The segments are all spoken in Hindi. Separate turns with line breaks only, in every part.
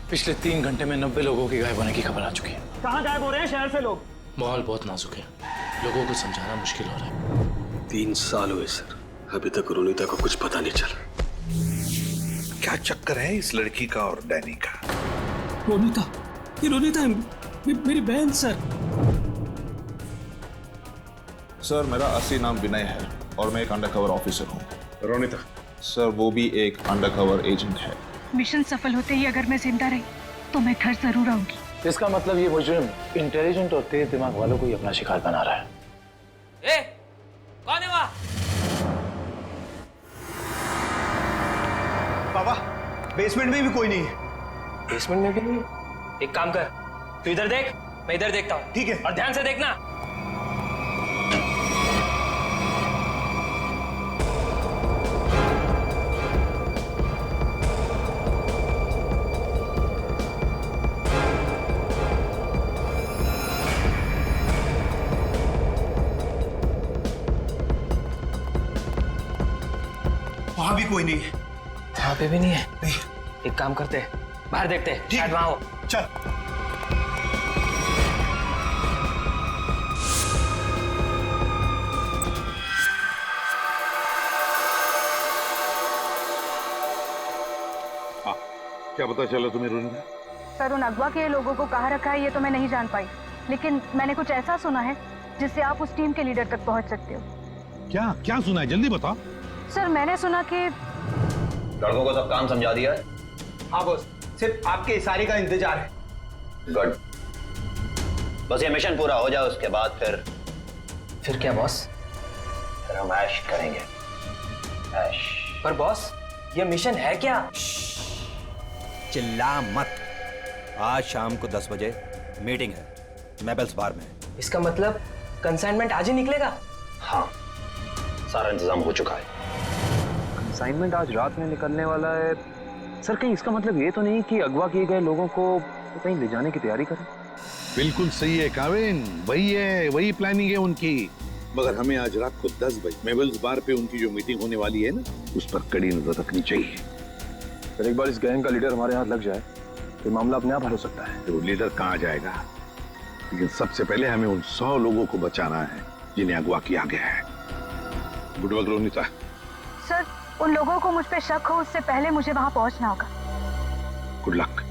पिछले 3 घंटे में 90 लोगों के गायब होने की खबर आ चुकी है।
कहाँ गायब हो रहे हैं शहर से लोग?
माहौल बहुत नाजुक है, लोगों को समझाना मुश्किल हो रहा है।
3 साल हुए सर, अभी तक रोनिता को कुछ पता नहीं चला।
क्या चक्कर है इस लड़की का और डैनी का?
रोनिता, ये रोनिता है, मेरी बहन सर।
सर मेरा असली नाम विनय है और मैं एक अंडरकवर ऑफिसर हूँ।
रोनिता?
सर वो भी एक अंडरकवर एजेंट है।
मिशन सफल होते ही अगर मैं जिंदा रही तो मैं घर जरूर आऊंगी।
इसका मतलब ये मुजरिम इंटेलिजेंट और तेज दिमाग वालों को ही अपना शिकार बना रहा है।
ए, कौन है वहाँ?
बाबा, बेसमेंट में भी कोई नहीं है।
बेसमेंट में भी नहीं? एक काम कर, तू इधर देख, मैं इधर देखता हूँ।
ठीक है।
और ध्यान से देखना।
वहां भी कोई नहीं है।
वहाँ पे भी नहीं है? नहीं। एक काम करते हैं, बाहर देखते हैं, शायद वहाँ हो।
चल।
क्या पता चला तुम्हें रोनिता?
सर उन अगवा के लोगों को कहाँ रखा है ये तो मैं नहीं जान पाई, लेकिन मैंने कुछ ऐसा सुना है जिससे आप उस टीम के लीडर तक पहुंच सकते हो।
क्या क्या सुना है, जल्दी बताओ।
सर मैंने सुना कि
लड़कों को सब काम समझा दिया है।
हाँ बॉस, सिर्फ आपके इशारे का इंतजार है।
गुड, बस ये मिशन पूरा हो जाए उसके बाद
फिर क्या बॉस?
फिर हम ऐश करेंगे। ऐश।
पर बॉस, ये मिशन है क्या?
चिल्ला मत। आज शाम को 10 बजे मीटिंग है मेबल्स बार में।
इसका मतलब कंसाइनमेंट आज ही निकलेगा?
हाँ, सारा इंतजाम हो चुका है।
असाइनमेंट आज रात में निकलने वाला है। सर कहीं इसका मतलब ये तो नहीं कि अगवा किए गए लोगों को कहीं ले जाने की तैयारी करें?
बिल्कुल सही है काविन, वही है, वही प्लानिंग है उनकी।
मगर हमें आज रात को 10 बजे मेबल्स बार पे उनकी जो मीटिंग होने वाली है ना, उस पर कड़ी नजर रखनी चाहिए।
सर एक बार इस गैंग का लीडर हमारे हाथ लग जाए तो मामला अपने आप हल हो सकता है।
तो लीडर कहाँ जाएगा, लेकिन सबसे पहले हमें उन 100 लोगों को बचाना है जिन्हें अगवा किया गया है। Good work Ronita.
सर उन लोगों को मुझ पे शक हो उससे पहले मुझे वहां पहुंचना होगा।
Good luck.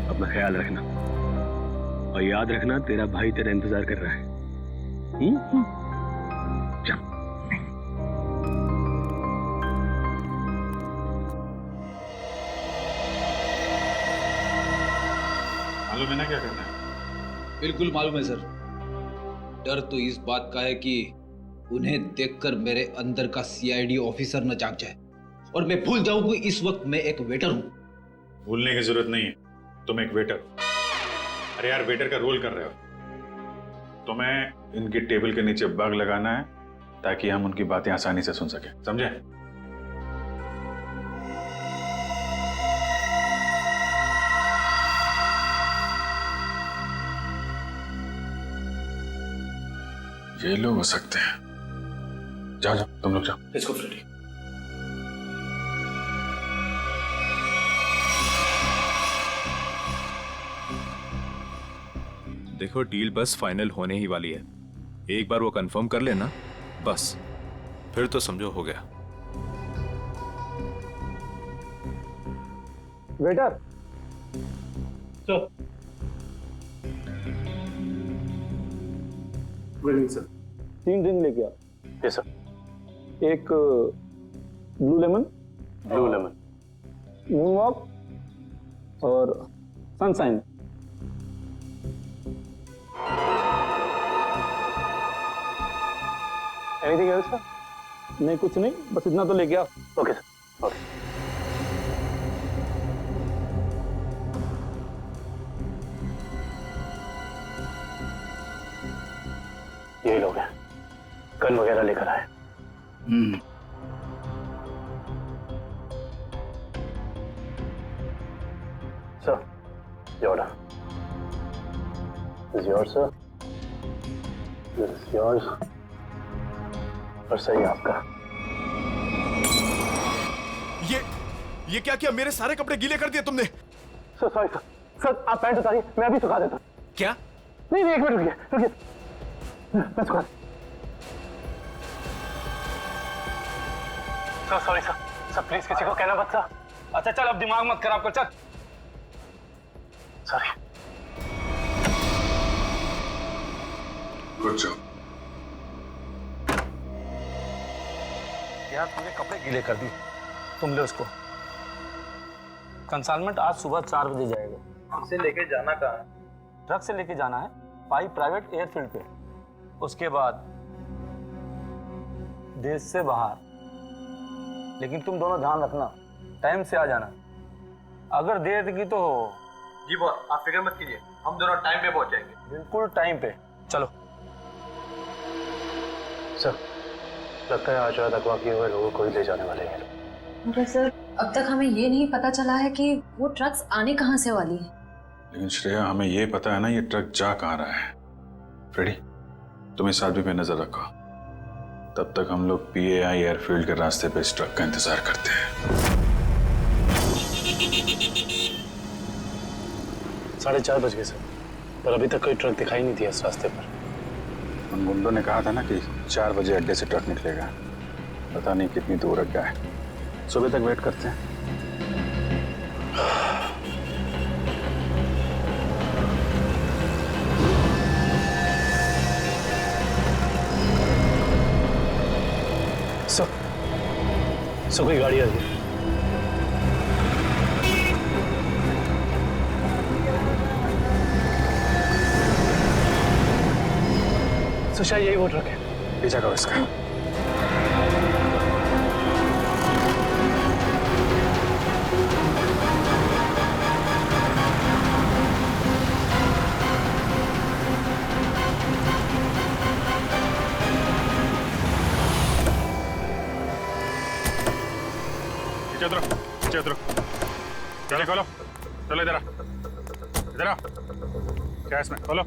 अपना ख्याल रखना और याद रखना तेरा भाई तेरा इंतजार कर रहा है।
चल।
मालूम है ना क्या करना है?
बिल्कुल मालूम है सर। डर तो इस बात का है कि उन्हें देखकर मेरे अंदर का सीआईडी ऑफिसर न जाग जाए और मैं भूल जाऊं कि इस वक्त मैं एक वेटर हूं।
भूलने की जरूरत नहीं है, तुम एक वेटर। अरे यार, वेटर का रोल कर रहे हो। तुम्हें इनकी टेबल के नीचे बग लगाना है ताकि हम उनकी बातें आसानी से सुन सके, समझे? ये लोग हो सकते हैं। जाओ जाओ, तुम लोग जाओ।
Let's go Freddy.
देखो, डील बस फाइनल होने ही वाली है। एक बार वो कंफर्म कर लेना बस, फिर तो समझो हो गया।
Waiter. Sir. Good evening sir. 3 drink लेके आओ।
Yes sir.
एक ब्लू लेमन, मून वॉक और सनशाइन। Anything else sir? नहीं, कुछ नहीं, बस इतना तो लेके आओ।
Okay sir, okay. यही लोग हैं, गन वगैरह लेकर आए। Sir, your order. This is yours, sir. This is yours. और सही आपका।
ये क्या किया? मेरे सारे कपड़े गीले कर दिए तुमने।
सर सॉरी सर, सर आप पैंट उतारिए, मैं अभी सुखा देता हूँ।
क्या?
नहीं नहीं, एक मिनट रुकिए रुकिए, मैं सुखा। Sir sorry sir, sir please किसी को कहना मत सर।
अच्छा चल, अब दिमाग मत खराब कर, चल।
सॉरी।
Good job.
यार तुमने कपड़े गीले कर दिए, तुम ले उसको। कंसाइनमेंट आज सुबह 4 बजे जाएगा। इसे लेके जाना कहाँ है? ट्रक से लेके जाना है पाई प्राइवेट एयरफील्ड पे। उसके बाद देश से बाहर। लेकिन तुम दोनों ध्यान रखना, टाइम से आ जाना। अगर देर की तो
जी बॉस, आप फिक्र मत कीजिए, हम दोनों टाइम पे पहुंचेंगे।
बिल्कुल टाइम पे। चलो।
सर लगता है आज रात अगवा किए हुए लोगों को ही ले जाने वाले हैं।
मगर सर अब तक हमें ये नहीं पता चला है कि वो ट्रक्स आने कहाँ से वाली है।
लेकिन श्रेया, हमें ये पता है ना ये ट्रक जा कहाँ रहा है। फ्रेडी, तुम इस आदमी पे नजर रखो, तब तक हम लोग PAI एयरफील्ड के रास्ते पे इस ट्रक का इंतजार करते हैं।
4:30 बज गए सर, पर अभी तक कोई ट्रक दिखाई नहीं दिया इस रास्ते पर।
उन गुंडों ने कहा था ना कि 4 बजे अड्डे से ट्रक निकलेगा। पता नहीं कितनी दूर अड्डा है। सुबह तक वेट करते हैं।
सर कोई गाड़ी आ गई। सर शायद यही वो ट्रक है।
पीछा करो इसका। पीछे उतरो। चलो खोलो, चलो इधर आ, इधर आ। क्या है इसमें? खोलो।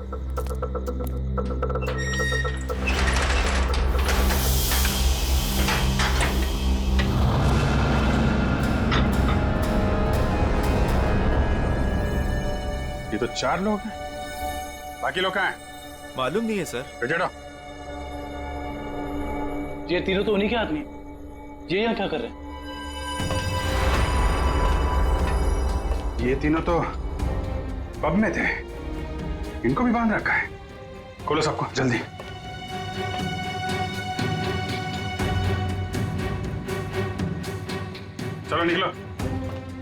ये तो 4 लोग हैं, बाकी लोग कहाँ हैं?
मालूम नहीं है सर।
बेटा,
ये तीनों तो उन्हीं के आदमी। ये यहाँ क्या कर रहे हैं?
ये तीनों तो पब में थे, इनको भी बांध रखा है। खोलो सबको जल्दी। चलो निकलो,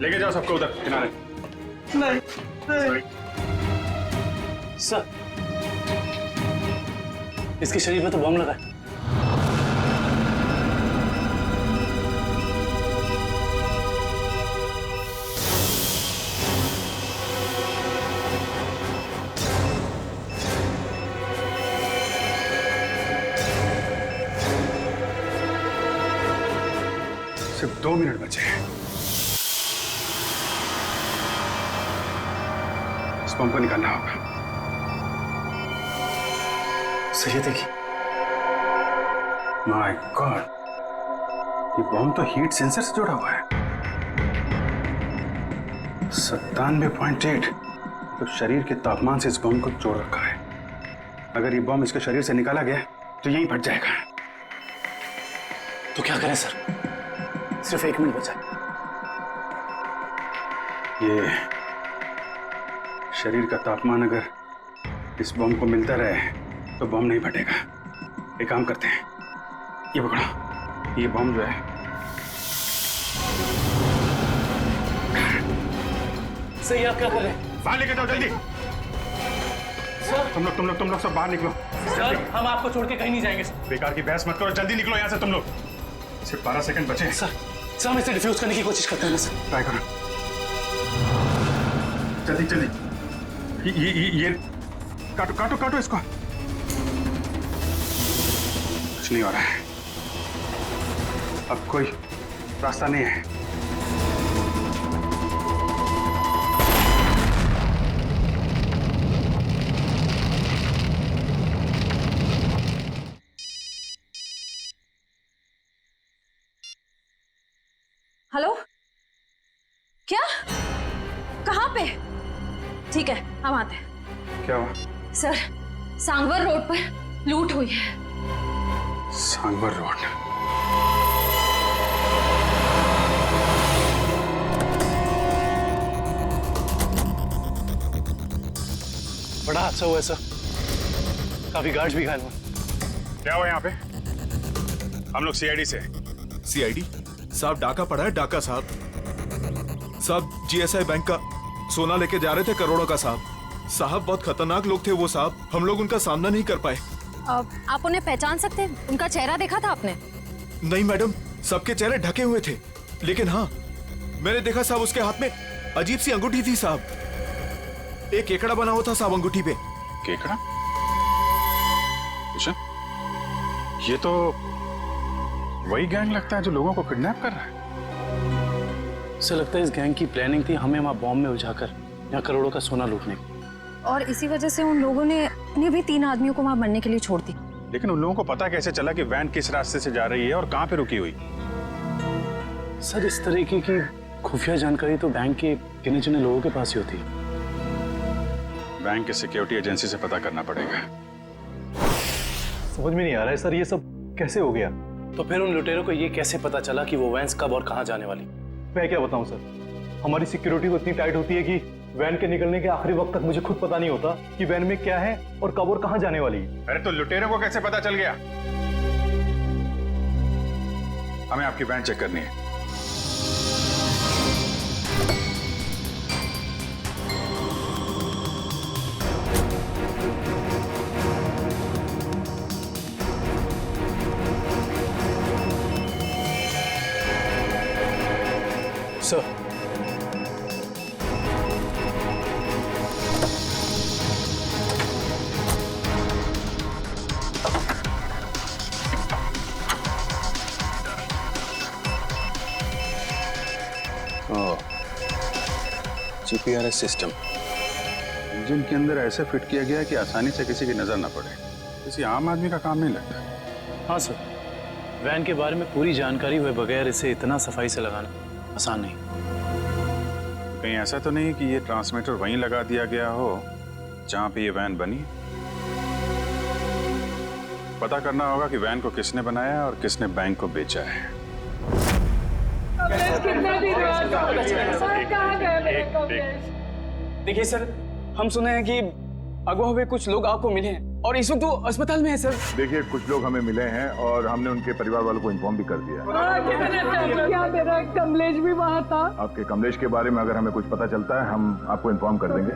लेके जाओ सबको उधर किनारे।
नहीं सर, इसके शरीर में तो बम लगा है।
सिर्फ 2 मिनट बचे हैं। इस बम को निकालना होगा।
सही देखिए।
माय गॉड, ये बम तो हीट सेंसर से जुड़ा हुआ है। 97.8, तो शरीर के तापमान से इस बम को जोड़ रखा है। अगर ये बम इसके शरीर से निकाला गया तो यहीं फट जाएगा।
तो क्या करें सर? सिर्फ 1 मिनट बचा।
ये शरीर का तापमान अगर इस बम को मिलता रहे तो बम नहीं फटेगा। एक काम करते हैं, ये पकड़ो, ये बम जो है
सही। आप क्या कर रहे हैं?
बाहर लेके जाओ जल्दी।
सर
तुम लोग सब बाहर निकलो।
सर हम आपको छोड़ के कहीं नहीं जाएंगे सर।
बेकार की बहस मत करो, जल्दी निकलो यहाँ से तुम लोग। सिर्फ 12 सेकंड बचे हैं।
सर हम इसे डिफ्यूज करने की कोशिश करते हैं ना सर।
ट्राई करो जल्दी। ये काटो इसको। कुछ नहीं हो रहा है, अब कोई रास्ता नहीं है।
हेलो ठीक है, हम आते हैं।
क्या हुआ?
सर, सांगवर रोड पर लूट हुई है।
सांगवर रोड?
बड़ा हादसा हुआ है सर, काफी गार्ड्स भी घायल हुए।
क्या हुआ यहाँ पे? हम लोग सीआईडी से।
सीआईडी साहब, डाका पड़ा है, डाका साहब जीएसआई बैंक का सोना लेके जा रहे थे, करोड़ों का साहब बहुत खतरनाक लोग थे वो साहब, हम लोग उनका सामना नहीं कर पाए।
आप उन्हें पहचान सकते हैं? उनका चेहरा देखा था आपने?
नहीं मैडम, सबके चेहरे ढके हुए थे, लेकिन हाँ मैंने देखा साहब उसके हाथ में अजीब सी अंगूठी थी साहब, एक केकड़ा बना हुआ था साहब अंगूठी पे।
केकड़ा? अच्छा, ये तो वही गैंग लगता है जो लोगों को किडनैप कर रहा है।
सर लगता है इस गैंग की प्लानिंग थी हमें वहां बॉम्ब में उलझाकर यहाँ करोड़ों का सोना लूटने की,
और इसी वजह से उन लोगों ने उन्हें भी 3 आदमियों को वहां मरने के लिए छोड़ दी।
लेकिन उन लोगों को पता कैसे चला कि वैन किस रास्ते से जा रही है और कहां पे रुकी हुई?
सर इस तरीके की खुफिया जानकारी तो बैंक के गिने चुने लोगों के पास ही होती है।
बैंक के सिक्योरिटी एजेंसी से पता करना पड़ेगा।
समझ में नहीं आ रहा है सर, ये सब कैसे हो गया? तो फिर उन लुटेरों को ये कैसे पता चला कि वो वैन कब और कहां जाने वाली?
मैं क्या बताऊं सर, हमारी सिक्योरिटी तो इतनी टाइट होती है कि वैन के निकलने के आखिरी वक्त तक मुझे खुद पता नहीं होता कि वैन में क्या है और कब और कहां जाने वाली है।
अरे तो लुटेरों को कैसे पता चल गया? हमें आपकी वैन चेक करनी है।
सर
जीपीआरएस सिस्टम इंजन के अंदर ऐसे फिट किया गया है कि आसानी से किसी की नजर ना पड़े। किसी आम आदमी का काम नहीं लगता।
हाँ सर, वैन के बारे में पूरी जानकारी हुए बगैर इसे इतना सफाई से लगाना आसान नहीं।
कहीं ऐसा तो नहीं कि ये ट्रांसमीटर वहीं लगा दिया गया हो जहां पे ये वैन बनी? पता करना होगा कि वैन को किसने बनाया और किसने बैंक को बेचा है।
देखिए सर, हम सुने हैं कि अगवा हुए कुछ लोग आपको मिले हैं और इस वक्त वो अस्पताल में है सर।
देखिए कुछ लोग हमें मिले हैं और हमने उनके परिवार वालों को इन्फॉर्म भी कर दिया है।
क्या मेरा कमलेश भी वहाँ था?
आपके कमलेश के बारे में अगर हमें कुछ पता चलता है हम आपको इन्फॉर्म कर देंगे।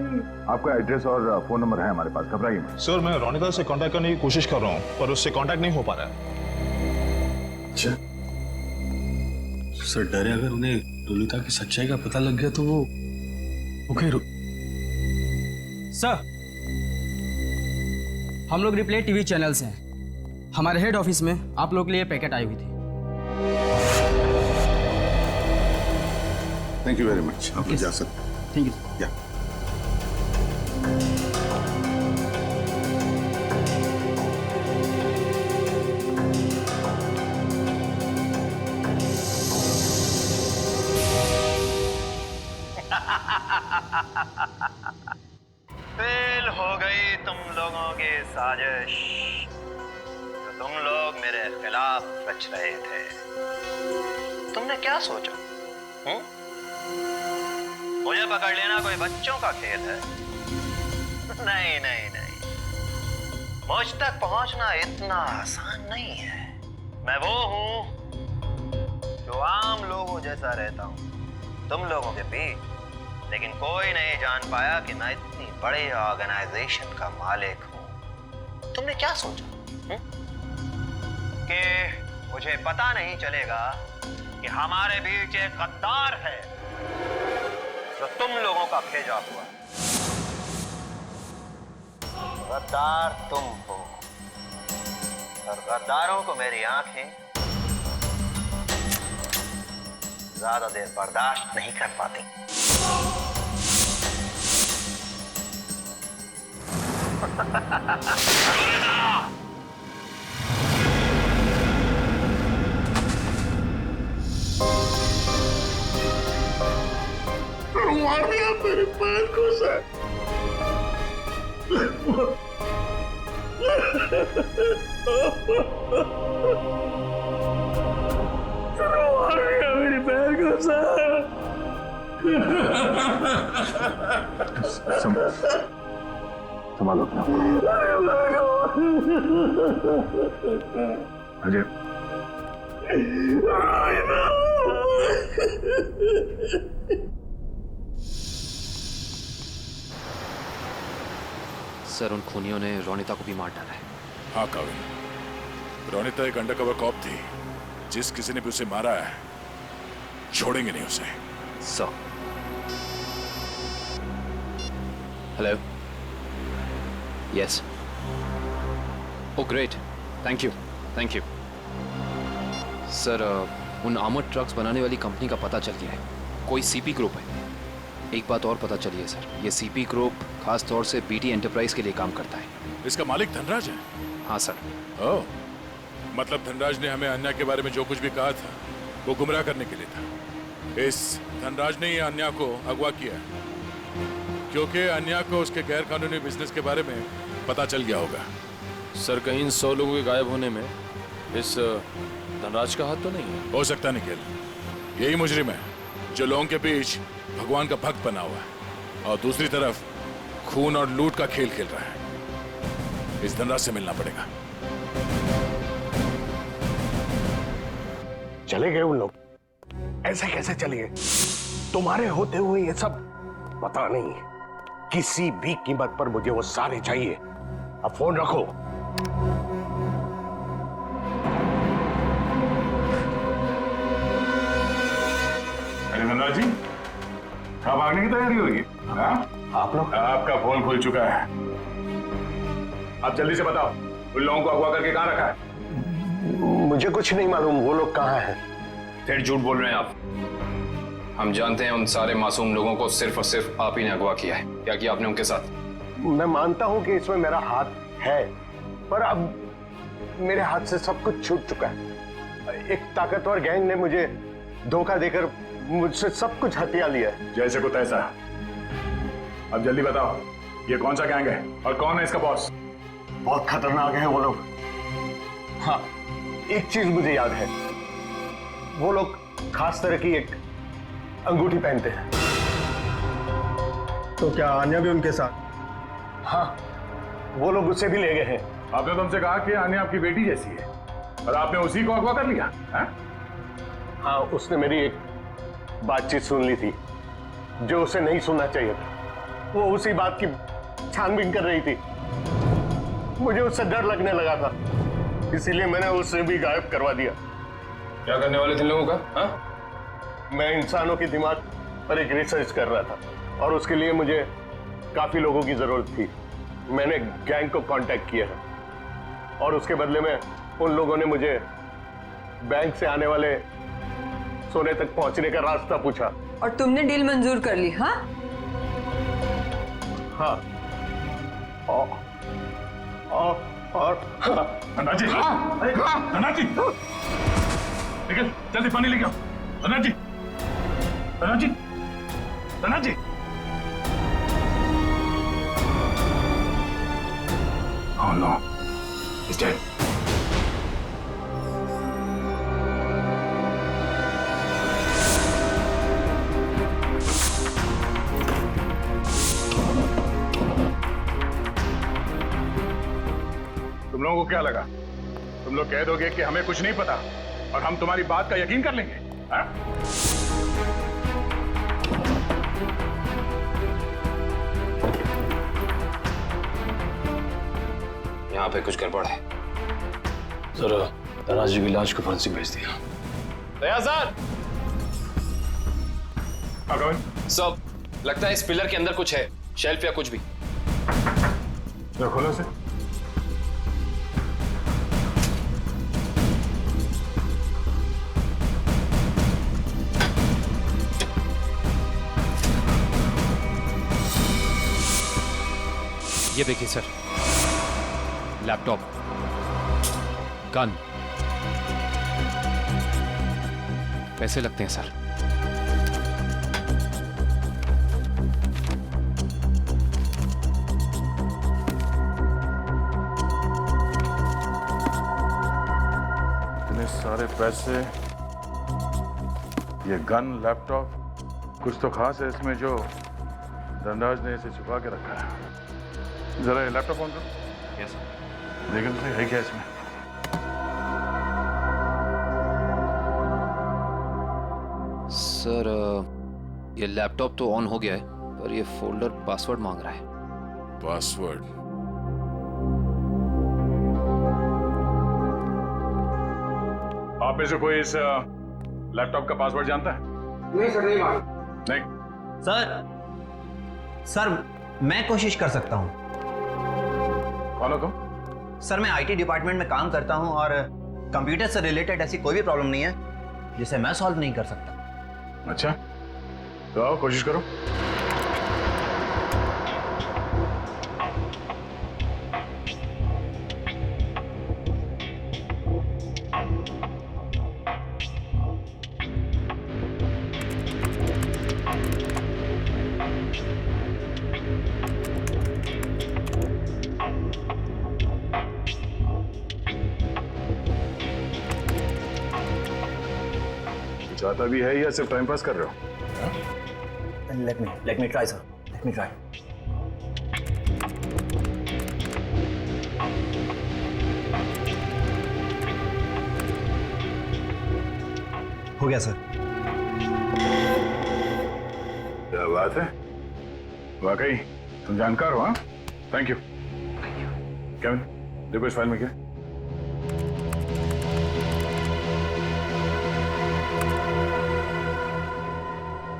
आपका एड्रेस और फोन नंबर है हमारे पास, घबराइए मत।
सर मैं रोनिता से कांटेक्ट करने की कोशिश कर रहा हूँ पर उससे कांटेक्ट नहीं हो पा रहा है।
अच्छा सर, डरे अगर उन्हें रोनिता की सच्चाई का पता लग गया तो वो फिर।
सर, हम लोग रिप्ले टीवी चैनल से हैं। हमारे हेड ऑफिस में आप लोगों के लिए पैकेट आई हुई थी।
Thank you very much. आप जा सकते हैं।
Thank you.
फेल हो गई तुम लोगों की साजिश जो तुम लोग मेरे खिलाफ रच रहे थे। तुमने क्या सोचा? मुझे पकड़ लेना कोई बच्चों का खेल है? नहीं नहीं नहीं, मुझ तक पहुंचना इतना आसान नहीं है। मैं वो हूं जो आम लोगों जैसा रहता हूं तुम लोगों के बीच, लेकिन कोई नहीं जान पाया कि मैं इतनी बड़े ऑर्गेनाइजेशन का मालिक हूं। तुमने क्या सोचा कि मुझे पता नहीं चलेगा कि हमारे बीच एक गद्दार है जो तुम लोगों का भेजा हुआ? गद्दार तुम हो और गद्दारों को मेरी आंखें ज्यादा देर बर्दाश्त नहीं कर पाती।
मार दिया मेरे पैर को सर। मेरी बहन को सर।
संभालो अपना। अजय
सर, उन खूनियों ने रोनिता को भी मार डाला है।
हाँ काविल, रोनिता एक अंडरकवर कॉप थी। जिस किसी ने भी उसे मारा है, छोड़ेंगे नहीं उसे।
Sir, hello, yes, oh great, thank you, thank you. Sir, उन आर्मर्ड ट्रक्स बनाने वाली कंपनी का पता चल गया है। कोई सीपी ग्रुप है। एक बात और पता चली है सर, ये सीपी ग्रुप खास तौर से बीटी एंटरप्राइज के लिए काम करता है।
इसका मालिक धनराज है?
हाँ सर।
ओह, मतलब धनराज ने हमें अन्या के बारे में जो कुछ भी कहा था वो गुमराह करने के लिए था। इस धनराज ने ही अन्या को अगवा किया है, क्योंकि अन्या को उसके गैर कानूनी बिजनेस के बारे में पता चल गया होगा।
सर, कहीं इन 100 लोगों के गायब होने में इस धनराज का हाथ तो नहीं है?
हो सकता निखिल, यही मुजरिम है जो लोगों के बीच भगवान का भक्त बना हुआ है और दूसरी तरफ खून और लूट का खेल खेल रहा है। इस धनराज से मिलना पड़ेगा।
चले गए उन लोग? ऐसे कैसे चले गए? तुम्हारे होते हुए ये सब पता नहीं। किसी भी कीमत पर मुझे वो सारे चाहिए। अब फोन रखो।
अरे धनराज जी, कहाँ भागने की तैयारी होगी?
आप लोग?
आपका फोन खुल चुका है। आप जल्दी से बताओ, उन लोगों को अगवा करके कहाँ रखा है?
मुझे कुछ नहीं मालूम वो लोग कहाँ हैं।
फिर झूठ बोल रहे हैं आप। हम जानते हैं उन सारे मासूम लोगों को सिर्फ और सिर्फ आप ही ने अगवा किया है। क्या किया आपने उनके साथ?
मैं मानता हूं कि इसमें मेरा हाथ है, पर अब मेरे हाथ से सब कुछ छूट चुका है। एक ताकतवर गैंग ने मुझे धोखा देकर मुझसे सब कुछ हथिया लिया है।
जैसे को तैसा। अब जल्दी बताओ, ये कौन सा गैंग है और कौन है इसका बॉस?
बहुत खतरनाक है वो लोग। हाँ, एक चीज मुझे याद है, वो लोग खास तरह की एक अंगूठी पहनते हैं।
तो क्या आन्या भी उनके साथ?
हाँ, वो लोग उससे भी ले गए हैं।
आपने तुमसे कहा कि आन्या आपकी बेटी जैसी है और आपने उसी को अगवा कर लिया है?
हाँ, उसने मेरी एक बातचीत सुन ली थी जो उसे नहीं सुनना चाहिए था। वो उसी बात की छानबीन कर रही थी। मुझे उससे डर लगने लगा था, इसीलिए मैंने उससे भी गायब करवा दिया।
क्या करने वाले थे लोगों का? हाँ?
मैं इंसानों के दिमाग पर एक रिसर्च कर रहा था और उसके लिए मुझे काफी लोगों की जरूरत थी। मैंने गैंग को कांटेक्ट किया है और उसके बदले में उन लोगों ने मुझे बैंक से आने वाले सोने तक पहुंचने का रास्ता पूछा।
और तुमने डील मंजूर कर ली? हाँ
हाँ। और
धनराज जी, धनराज जी, निकल जल्दी पानी लेके आओ। धनराज जी, धनराज जी, धनराज जी। Oh no, he's dead. तुम लोगों को क्या लगा? तुम लोग कह दोगे कि हमें कुछ नहीं पता और हम तुम्हारी बात का यकीन कर लेंगे? हाँ?
यहाँ पे कुछ गड़बड़ है।
सर, धनराज जी की लाश को फॉरेंसिक भेज दिया।
दया सर, सब लगता है इस पिलर के अंदर कुछ है, शेल्फ या कुछ भी।
खोलो से।
ये देखिए सर, लैपटॉप, गन, पैसे लगते हैं सर।
वैसे ये गन लैपटॉप कुछ तो खास है इसमें जो धनराज ने इसे छुपा के रखा है। जरा ये लैपटॉप ऑन करो।
Yes sir.
देखिए तो सही है क्या इसमें।
सर ये लैपटॉप तो ऑन हो गया है, पर ये फोल्डर पासवर्ड मांग रहा है।
पासवर्ड?
आप में से कोई इस लैपटॉप का पासवर्ड जानता है?
नहीं सर, नहीं मालूम।
नहीं
सर मैं कोशिश कर सकता हूँ।
कौन हो तुम?
सर मैं आईटी डिपार्टमेंट में काम करता हूँ और कंप्यूटर से रिलेटेड ऐसी कोई भी प्रॉब्लम नहीं है जिसे मैं सॉल्व नहीं कर सकता।
अच्छा, तो आओ कोशिश करो। चाहता भी है या सिर्फ टाइम पास कर रहे हो?
Let me try sir, let me try. हो गया सर।
क्या बात है, वाकई तुम जानकार हो। हाँ, थैंक यू। केविन, देखो इस फाइल में क्या है?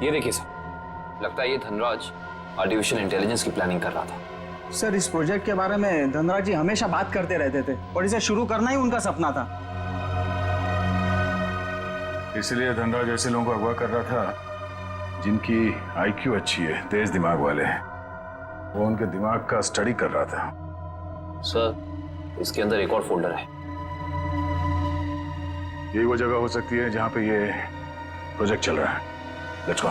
ये देखिए सर, लगता है ये धनराज आर्टिफिशियल इंटेलिजेंस की प्लानिंग कर रहा था।
सर इस प्रोजेक्ट के बारे में धनराज जी हमेशा बात करते रहते थे और इसे शुरू करना ही उनका सपना था।
इसलिए धनराज ऐसे लोगों को अगवा कर रहा था जिनकी आईक्यू अच्छी है, तेज दिमाग वाले हैं। वो उनके दिमाग का स्टडी कर रहा था।
सर इसके अंदर एक और फोल्डर है।
यही वो जगह हो सकती है जहां पे ये प्रोजेक्ट चल रहा है। Let's go.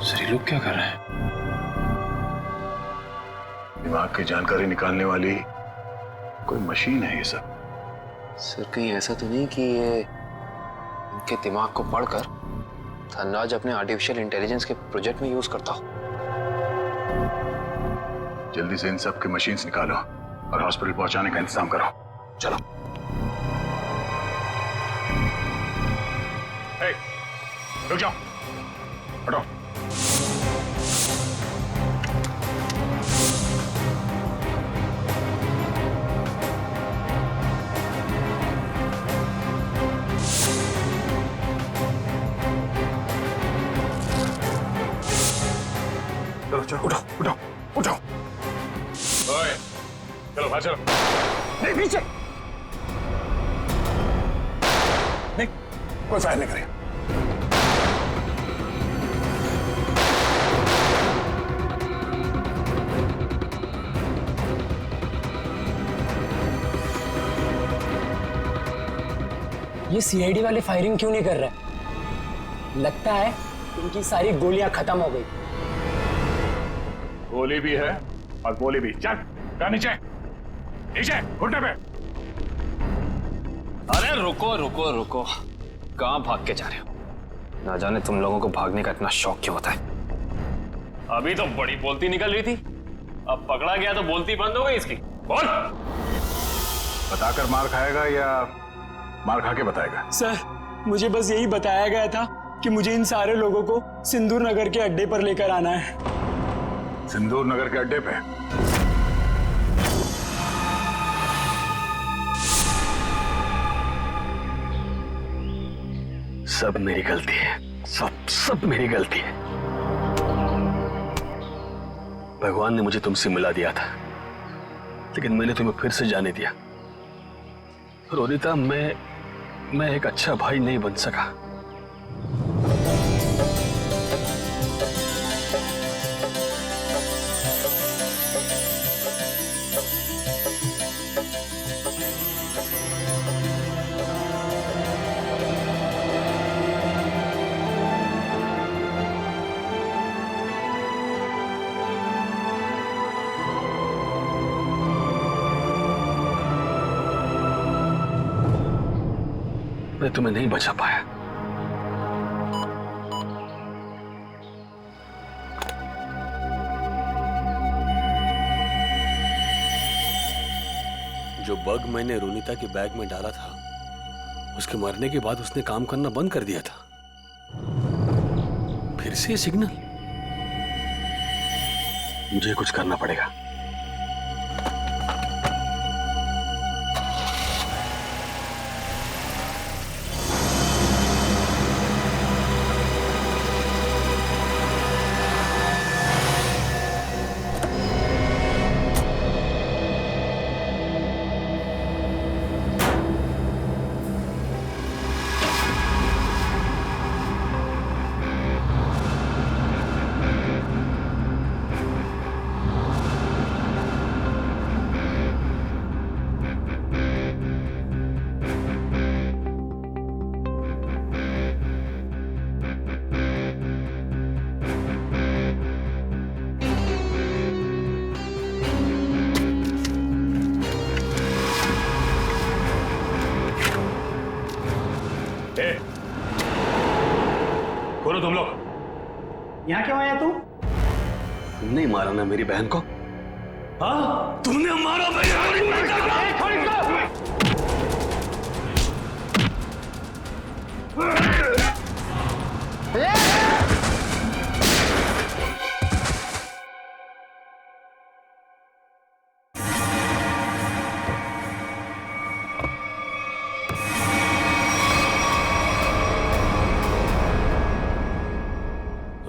सर ये लोग क्या कर रहे हैं?
दिमाग की जानकारी निकालने वाली कोई मशीन है ये सब।
सर कहीं ऐसा तो नहीं कि ये इनके दिमाग को पढ़कर धनराज अपने आर्टिफिशियल इंटेलिजेंस के प्रोजेक्ट में यूज करता हो?
जल्दी से इन सब के मशीन्स निकालो और हॉस्पिटल पहुंचाने का इंतजाम करो। चलो। हे, रुक जाओ, हटो। चलो उठो उठो उठो। ओए, चलो बाहर चलो।
नहीं पीछे
नहीं, कोई फायर नहीं करेगा।
ये सीआईडी वाले फायरिंग क्यों नहीं कर रहे? लगता है इनकी सारी गोलियां खत्म हो गई।
गोली भी है और गोली भी। चल नीचे नीचे घुटने पे।
अरे रुको रुको रुको, कहाँ भाग के जा रहे हो? ना जाने तुम लोगों को भागने का इतना शौक क्यों होता है। अभी तो बड़ी बोलती निकल रही थी, अब पकड़ा गया तो बोलती बंद हो गई इसकी। बोल।
बताकर मार खाएगा या मार खा के बताएगा?
सर मुझे बस यही बताया गया था कि मुझे इन सारे लोगों को सिंदूर नगर के अड्डे पर लेकर आना है।
सिंदूर नगर के अड्डे पे?
सब मेरी गलती है, सब मेरी गलती है। भगवान ने मुझे तुमसे मिला दिया था, लेकिन मैंने तुम्हें फिर से जाने दिया। रोनिता, मैं एक अच्छा भाई नहीं बन सका। मैं तुम्हें नहीं बचा पाया। जो बग मैंने रोनिता के बैग में डाला था, उसके मरने के बाद उसने काम करना बंद कर दिया था। फिर से सिग्नल। मुझे कुछ करना पड़ेगा। बोलो तुम लोग
यहाँ क्यों आया तू?
तुमने मारा ना मेरी बहन को? हाँ, तुमने मारा मेरी बहन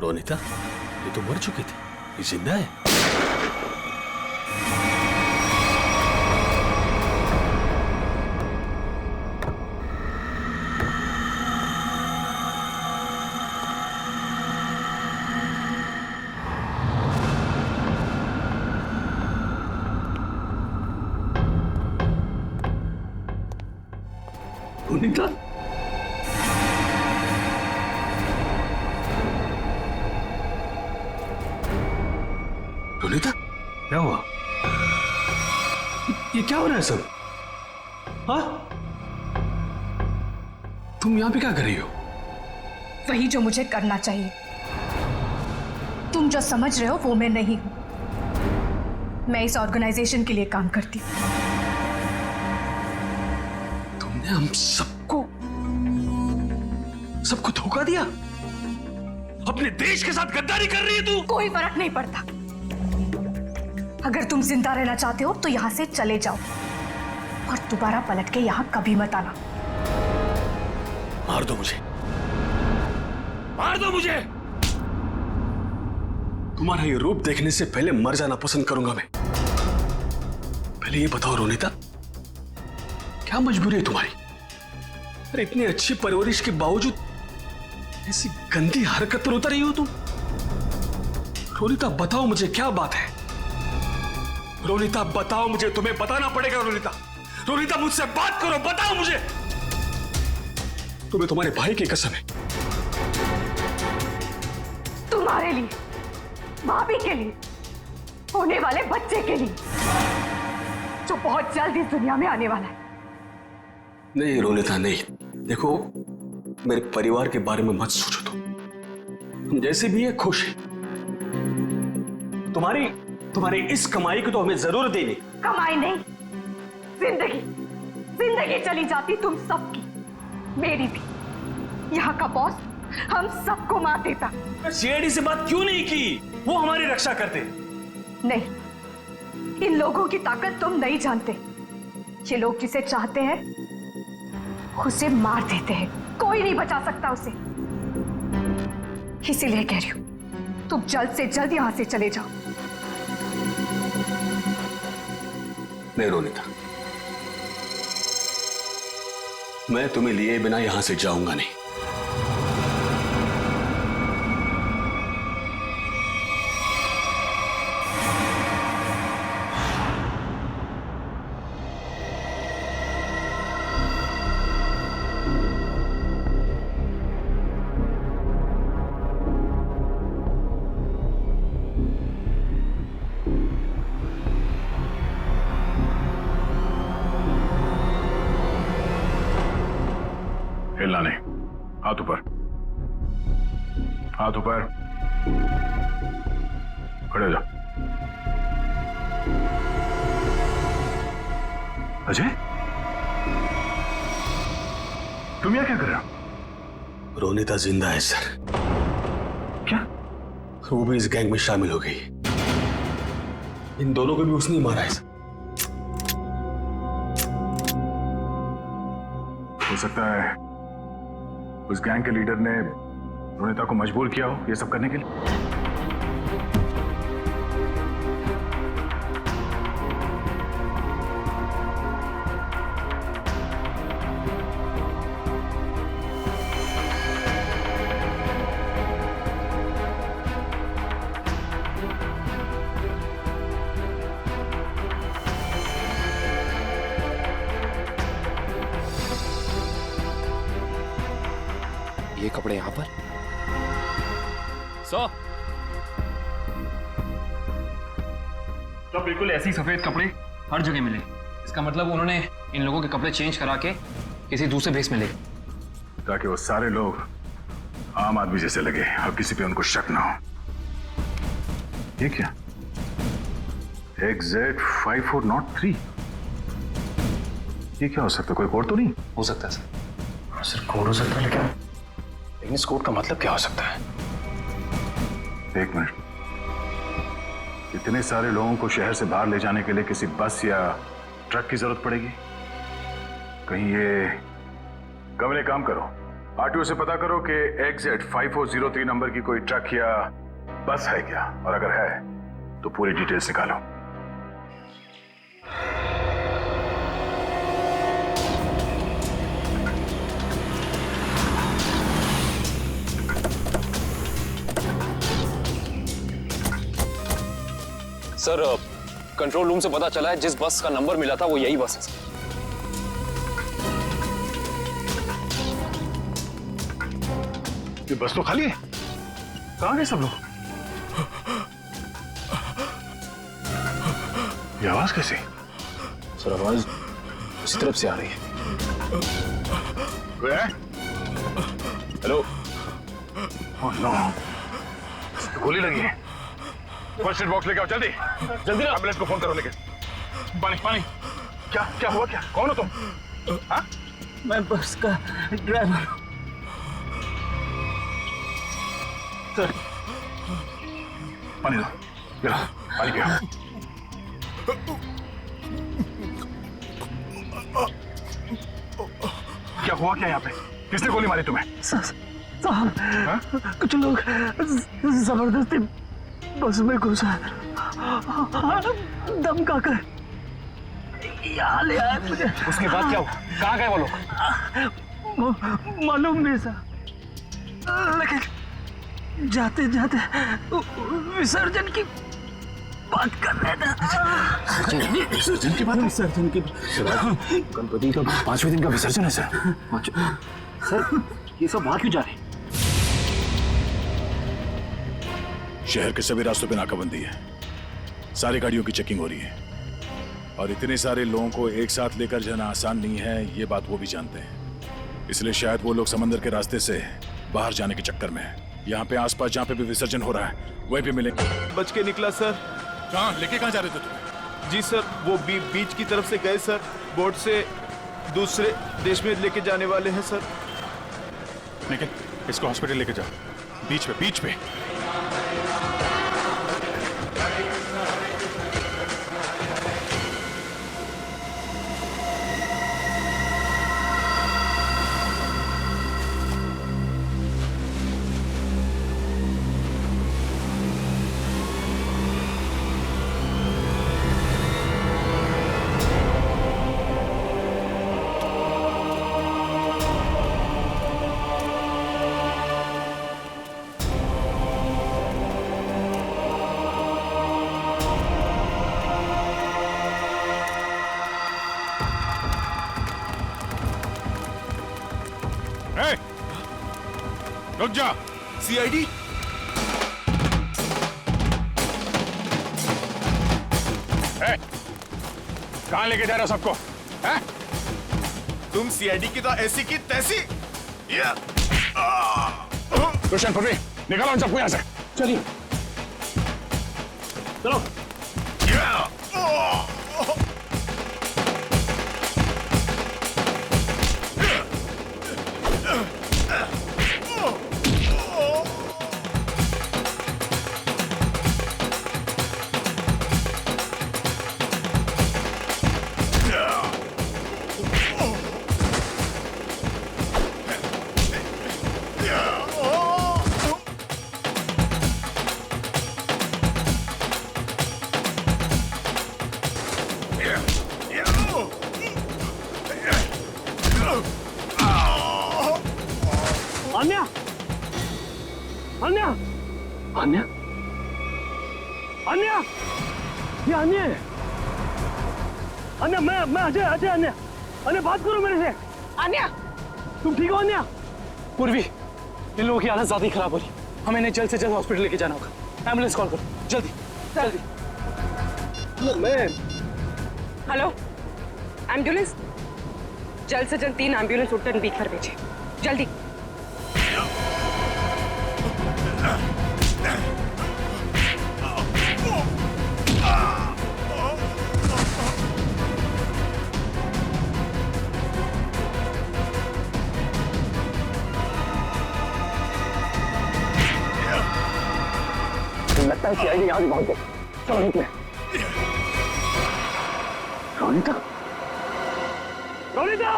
रोनिता, ये तो मर चुकी थी, ये जिंदा है। रोनिता, रोनिता, क्या हुआ? ये क्या हो रहा है सब? हाँ? तुम यहां पे क्या कर रही हो?
वही जो मुझे करना चाहिए। तुम जो समझ रहे हो वो मैं नहीं हूं। मैं इस ऑर्गेनाइजेशन के लिए काम करती हूँ।
तुमने हम सबको धोखा दिया? अपने देश के साथ गद्दारी कर रही है तू?
कोई फर्क नहीं पड़ता। अगर तुम जिंदा रहना चाहते हो तो यहां से चले जाओ और दोबारा पलट के यहां कभी मत आना।
मार दो मुझे, मार दो मुझे। तुम्हारा ये रूप देखने से पहले मर जाना पसंद करूंगा मैं। पहले ये बताओ रोनिता, क्या मजबूरी है तुम्हारी? अरे इतनी अच्छी परवरिश के बावजूद ऐसी गंदी हरकत पर उतर रही हो तुम? रोनिता बताओ मुझे, क्या बात है? रोनिता बताओ मुझे, तुम्हें बताना पड़ेगा। रोनिता, रोनिता मुझसे बात करो, बताओ मुझे। तुम्हें तुम्हारे भाई की कसम है।
तुम्हारे लिए, भाभी के लिए, होने वाले बच्चे के लिए, जो बहुत जल्द इस दुनिया में आने वाला है।
नहीं रोनिता, नहीं। देखो, मेरे परिवार के बारे में मत सोचो तुम। हम जैसे भी है खुश है। तुम्हारी इस कमाई को तो हमें जरूर देनी।
कमाई नहीं, जिंदगी चली जाती तुम सबकी, मेरी भी। यहाँ का बॉस हम सबको मार देता।
सीआईडी से बात क्यों नहीं की? वो हमारी रक्षा करते।
नहीं, इन लोगों की ताकत तुम नहीं जानते। ये लोग जिसे चाहते हैं उसे मार देते हैं। कोई नहीं बचा सकता उसे। इसीलिए कह रही हूं, तुम जल्द से जल्द यहां से चले जाओ।
नहीं रोनिता, मैं तुम्हें लिए बिना यहां से जाऊंगा नहीं।
हाथ ऊपर, हाथ ऊपर, खड़े हो जाओ। अजय, तुम यहाँ क्या कर रहे हो?
रोनिता जिंदा है सर।
क्या?
वो भी इस गैंग में शामिल हो गई। इन दोनों को भी उसने ही मारा है सर।
हो सकता है उस गैंग के लीडर ने रोनिता को मजबूर किया हो ये सब करने के लिए।
ये कपड़े यहां पर
तो बिल्कुल ऐसे ही सफेद कपड़े हर जगह मिले। इसका मतलब उन्होंने इन लोगों के कपड़े चेंज करा के किसी दूसरे भेस में ले,
ताकि वो सारे लोग आम आदमी जैसे लगे और किसी पे उनको शक ना हो। ये क्या? XZ5403, ये क्या हो सकता है? कोई कोड तो नहीं
हो सकता है सर।
सर कोड हो सकता है, लेकिन इस कोड का मतलब क्या हो सकता है?
एक मिनट, इतने सारे लोगों को शहर से बाहर ले जाने के लिए किसी बस या ट्रक की जरूरत पड़ेगी? कहीं ये कमल, एक काम करो, आरटीओ से पता करो कि XZ5403 नंबर की कोई ट्रक या बस है क्या, और अगर है तो पूरी डिटेल्स निकालो।
सर, कंट्रोल रूम से पता चला है जिस बस का नंबर मिला था वो यही बस है सर।
ये बस तो खाली है, कहां गए सब लोग? ये आवाज कैसी?
सर आवाज उस तरफ से आ रही है।
कोई है? हेलो? ओह नो, गोली लगी है। फर्स्ट एड बॉक्स लेके आओ, जल्दी जल्दी। एम्बुलेंस को फोन करो। लेके पानी पानी। क्या क्या हुआ? क्या, कौन हो तुम? हाँ?
मैं बस का ड्राइवर हूं
सर। पानी दो, पियो, पानी पियो। क्या हुआ क्या यहाँ पे? किसने गोली मारी तुम्हें?
साहब, कुछ लोग जबरदस्ती बस में घुसा, धमका कर यहाँ ले आए मुझे।
उसके बाद क्या हुआ? कहाँ गए वो लोग?
मालूम नहीं साहब, लेकिन जाते जाते विसर्जन की बात कर रहे थे।
विसर्जन की बात? विसर्जन की? गणपति का 5वें दिन का विसर्जन है सर।
सर, ये सब वहां क्यों जा रहे हैं?
शहर के सभी रास्तों पे नाकाबंदी है, सारी गाड़ियों की चेकिंग हो रही है, और इतने सारे लोगों को एक साथ लेकर जाना आसान नहीं है, ये बात वो भी जानते हैं। इसलिए शायद वो लोग समंदर के रास्ते से बाहर जाने के चक्कर में हैं। यहाँ पे आसपास जहाँ पे भी विसर्जन हो रहा है वहीं पे मिलेंगे।
बच के निकला सर।
कहाँ लेके कहाँ जा रहे थे तुम?
जी सर, वो बीच की तरफ से गए सर, बोट से दूसरे देश में लेके जाने वाले हैं सर।
लेकिन इसको हॉस्पिटल लेके जाओ, बीच पे बीच पे। रुक जा।
सीआईडी?
कहां लेके जा रहे हो सबको?
तुम सीआईडी की तो ऐसी की तैसी।
रोशन, पृथ्वी, निकालो इन सबको यहाँ से।
चलिए चलो। अन्या, अन्या, अन्या, अन्या, ये अन्या है। अन्या, मैं अजय, अजय अन्या, अन्या बात करो मेरे से। अन्या, तुम ठीक हो अन्या? पूर्वी, इन लोगों की हालत ज्यादा ही खराब हो रही, हमें इन्हें जल्द से जल्द हॉस्पिटल लेके जाना होगा। एम्बुलेंस कॉल करो, जल्दी जल्दी। मैं
हेलो, एम्बुलेंस, जल्द से जल्द 3 एम्बुलेंस उत्तर बीकर भेजिए, जल्दी।
लगता है सीआईडी यहाँ भी पहुंच गई। चलो निकले। रोनिता, रोनिता,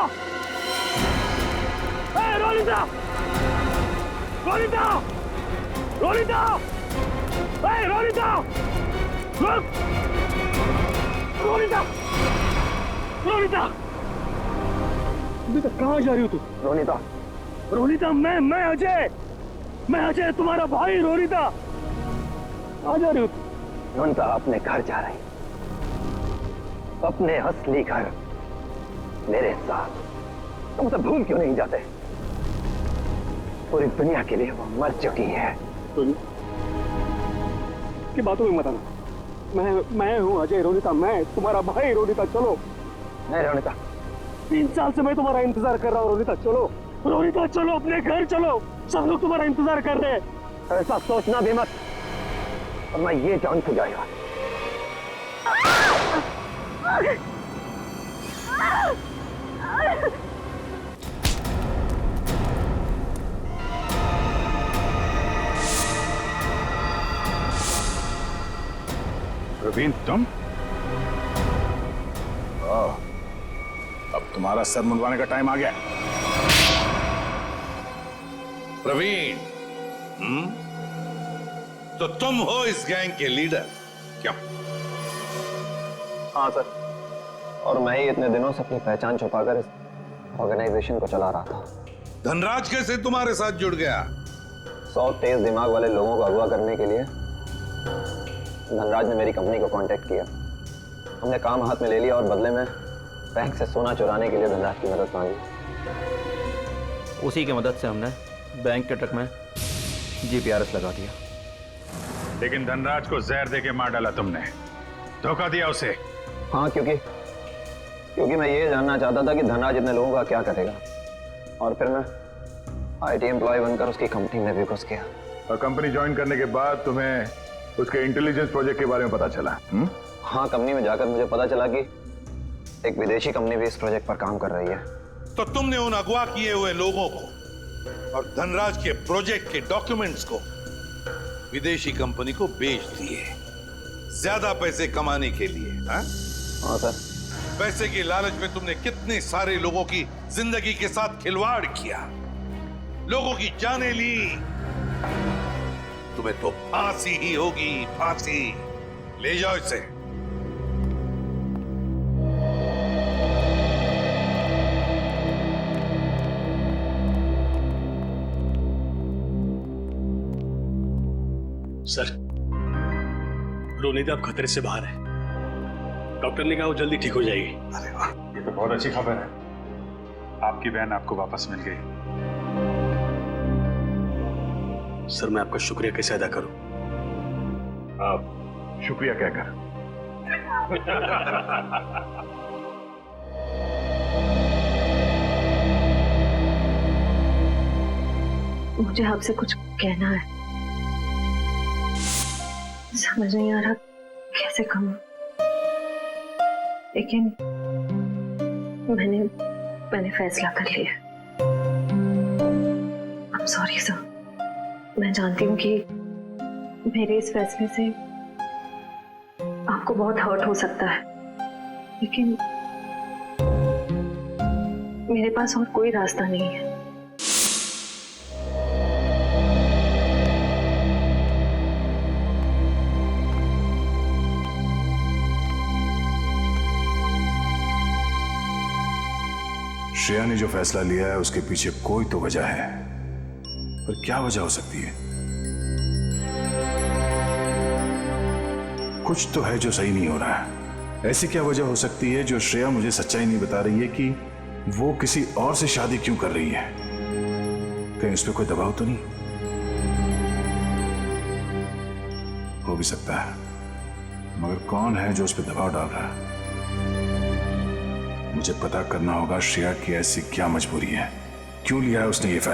रोनिता, रोनिता, रोनिता, रोनिता, रुक, रोनिता, रोनिता, कहाँ जा रही हो तू? रोनिता, रोनिता, मैं अजय तुम्हारा भाई। रोनिता, आ जा रही हो? रोनिता अपने घर जा रही, अपने असली घर, मेरे साथ। तुम सब भूल क्यों नहीं जाते? पूरी दुनिया के लिए वो मर चुकी है। की बातों में मत आना। मैं हूँ अजय। रोनिता, मैं तुम्हारा भाई। रोनिता चलो। नहीं रोनिता, 3 साल से मैं तुम्हारा इंतजार कर रहा हूँ। रोनिता चलो, रोनिता चलो, अपने घर चलो। सब लोग तुम्हारा इंतजार कर रहे हैं। ऐसा सोचना भी मत, और मैं ये जान से जाएगा।
प्रवीण, तुम? अब तुम्हारा सर मुंडवाने का टाइम आ गया।
प्रवीण, तो तुम हो इस गैंग के लीडर?
क्यों?
हाँ सर, और मैं ही इतने दिनों से अपनी पहचान छुपाकर इस ऑर्गेनाइजेशन को चला रहा था।
धनराज कैसे तुम्हारे साथ जुड़ गया?
100 तेज दिमाग वाले लोगों को अगवा करने के लिए धनराज ने मेरी कंपनी को कांटेक्ट किया। हमने काम हाथ में ले लिया और बदले में बैंक से सोना चुराने के लिए धनराज की मदद मांगी। उसी की मदद से हमने बैंक के ट्रक में जीपीआरएस लगा दिया।
लेकिन धनराज को जहर देके मार डाला तुमने, धोखा दिया उसे।
हाँ, क्योंकि मैं ये जानना चाहता था कि धनराज इतने लोगों का क्या करेगा, और फिर मैं आईटी एम्प्लॉय बनकर उसकी कंपनी में भी घुस गया।
और कंपनी ज्वाइन करने के बाद तुम्हें उसके इंटेलिजेंस प्रोजेक्ट के बारे में पता चला?
हाँ, कंपनी में जाकर मुझे पता चला कि एक विदेशी कंपनी भी इस प्रोजेक्ट पर काम कर रही है।
तो तुमने उन अगवा किए हुए लोगों को और धनराज के प्रोजेक्ट के डॉक्यूमेंट्स को विदेशी कंपनी को बेच दिए, ज्यादा पैसे कमाने के लिए। हाँ
सर।
पैसे की लालच में तुमने कितने सारे लोगों की जिंदगी के साथ खिलवाड़ किया, लोगों की जानें ली। तुम्हें तो फांसी ही होगी, फांसी। ले जाओ इसे।
सर, रोनिता अब खतरे से बाहर है। डॉक्टर ने कहा वो जल्दी ठीक हो जाएगी।
अरे वाह, ये तो बहुत अच्छी खबर है। आपकी बहन आपको वापस मिल गई।
सर, मैं आपका शुक्रिया कैसे अदा करूं?
आप शुक्रिया कहकर।
मुझे आपसे कुछ कहना है, समझ नहीं आ रहा कैसे कहूँ, लेकिन मैंने फैसला कर लिया। I'm sorry सर, मैं जानती हूँ कि मेरे इस फैसले से आपको बहुत हर्ट हो सकता है, लेकिन मेरे पास और कोई रास्ता नहीं है।
श्रेया ने जो फैसला लिया है उसके पीछे कोई तो वजह है, पर क्या वजह हो सकती है? कुछ तो है जो सही नहीं हो रहा है। ऐसी क्या वजह हो सकती है जो श्रेया मुझे सच्चाई नहीं बता रही है कि वो किसी और से शादी क्यों कर रही है? कहीं उस पर कोई दबाव तो नहीं? हो भी सकता है, मगर कौन है जो उस पर दबाव डाल रहा है? मुझे पता करना होगा श्रेया की ऐसी क्या मजबूरी है, क्यों लिया है उसने ये फैसला।